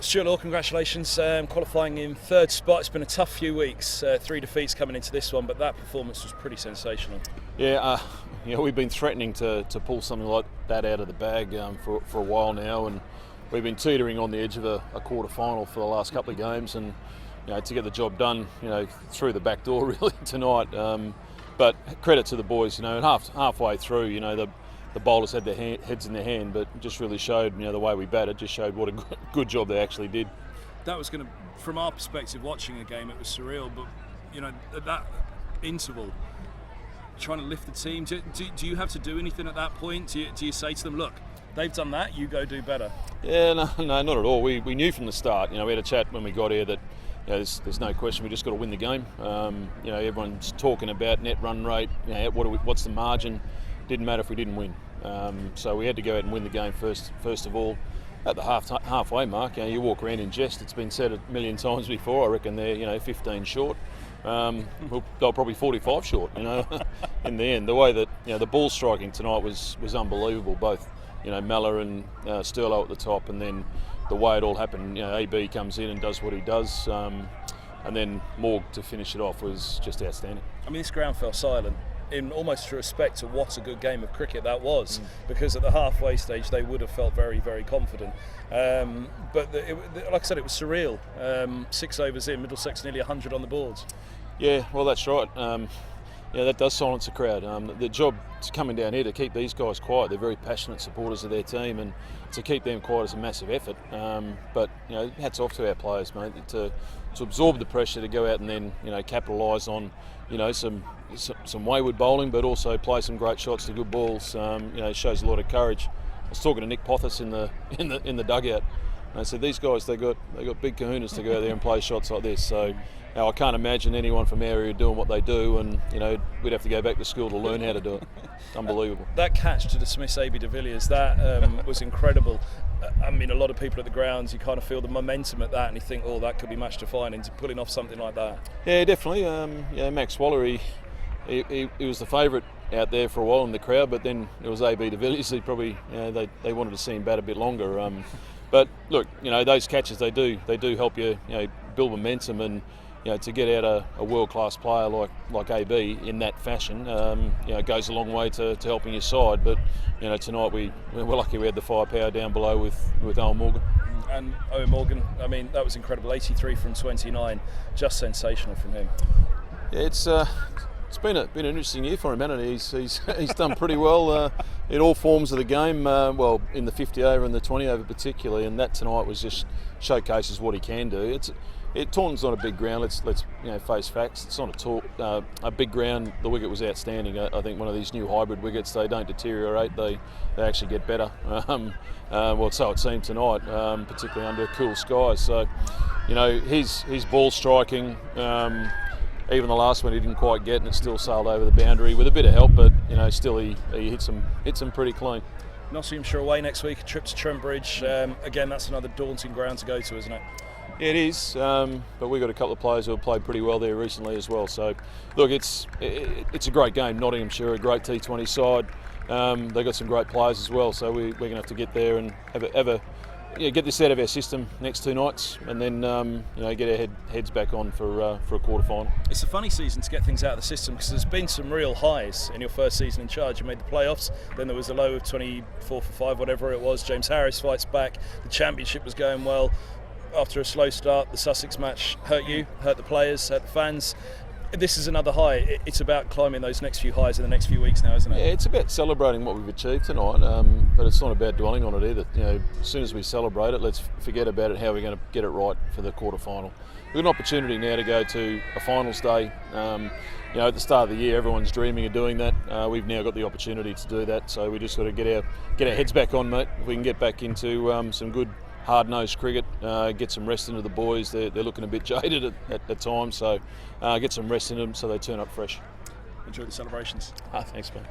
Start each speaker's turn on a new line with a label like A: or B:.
A: Stuart Law, congratulations. Qualifying in third spot. It's been a tough few weeks. 3 defeats coming into this one, but that performance was pretty sensational.
B: Yeah, we've been threatening to pull something like that out of the bag for a while now, and we've been teetering on the edge of a quarter final for the last couple of games, and to get the job done, through the back door really tonight. But credit to the boys, halfway through, the bowlers had their heads in their hand, but just really showed, the way we batted, just showed what a good job they actually did.
A: That was going to, from our perspective, watching a game, it was surreal. But at that interval, trying to lift the team, do you have to do anything at that point? Do you say to them, look, they've done that, you go do better?
B: Yeah, no, not at all. We knew from the start. We had a chat when we got here that there's no question we just got to win the game. Everyone's talking about net run rate. What's the margin? Didn't matter if we didn't win. So we had to go out and win the game first of all. At the halfway mark, you walk around in jest. It's been said a million times before. I reckon they're 15 short. They're probably 45 short. In the end, the way that the ball striking tonight was unbelievable. Both Mella and Sterlo at the top, and then the way it all happened. AB comes in and does what he does, and then Morg to finish it off was just outstanding.
A: I mean, this ground fell silent, in almost respect to what a good game of cricket that was, because at the halfway stage they would have felt very, very confident. But like I said, it was surreal. 6 overs in, Middlesex nearly 100 on the boards. Yeah,
B: well, that's right. That does silence the crowd. The job coming down here to keep these guys quiet. They're very passionate supporters of their team, and to keep them quiet is a massive effort. But hats off to our players, mate, to absorb the pressure, to go out and then capitalise on some wayward bowling, but also play some great shots to good balls. It shows a lot of courage. I was talking to Nick Pothas in the dugout. And I said these guys they got big kahunas to go there and play shots like this. So I can't imagine anyone from our area doing what they do, and we'd have to go back to school to learn how to do it. It's unbelievable.
A: That catch to dismiss AB de Villiers, that was incredible. I mean, a lot of people at the grounds, you kind of feel the momentum at that, and you think, oh, that could be match defining, to pulling off something like that.
B: Yeah, definitely. Max Waller, he was the favourite out there for a while in the crowd, but then it was AB de Villiers. He probably they wanted to see him bat a bit longer. But look, those catches they do help you, build momentum, and to get out a world-class player like AB in that fashion, goes a long way to helping your side. But tonight we're lucky we had the firepower down below with Owen Morgan.
A: And Owen Morgan, I mean, that was incredible. 83 from 29, just sensational from him.
B: Yeah, it's been an interesting year for him, hasn't it? He's done pretty well in all forms of the game. Well, in the 50 over and the 20 over particularly, and that tonight was just showcases what he can do. Taunton's not a big ground. Let's face facts. It's not a big ground. The wicket was outstanding. I think one of these new hybrid wickets, they don't deteriorate. They actually get better. Well, so it seemed tonight, particularly under cool skies. So, his ball striking. Even the last one he didn't quite get, and it still sailed over the boundary with a bit of help, but still he hit some pretty clean.
A: Nottinghamshire away next week, a trip to Trent Bridge. Again, that's another daunting ground to go to, isn't it?
B: Yeah, it is, but we've got a couple of players who have played pretty well there recently as well. So, look, it's a great game. Nottinghamshire, a great T20 side. They've got some great players as well, so we're going to have to get there and get this out of our system next 2 nights, and then get our heads back on for a quarter final.
A: It's a funny season to get things out of the system, because there's been some real highs in your first season in charge. You made the playoffs, then there was a low of 24 for 5, whatever it was. James Harris fights back. The championship was going well. After a slow start, the Sussex match hurt you, hurt the players, hurt the fans. This is another high. It's about climbing those next few highs in the next few weeks now, isn't it?
B: Yeah, it's about celebrating what we've achieved tonight, but it's not about dwelling on it either. As soon as we celebrate it, let's forget about it, how we're going to get it right for the quarter final. We've got an opportunity now to go to a finals day. At the start of the year, everyone's dreaming of doing that. We've now got the opportunity to do that, so we just got to get our heads back on, mate. If we can get back into some good hard-nosed cricket, get some rest into the boys. They're looking a bit jaded at times, so get some rest in them so they turn up fresh.
A: Enjoy the celebrations.
B: Thanks, mate.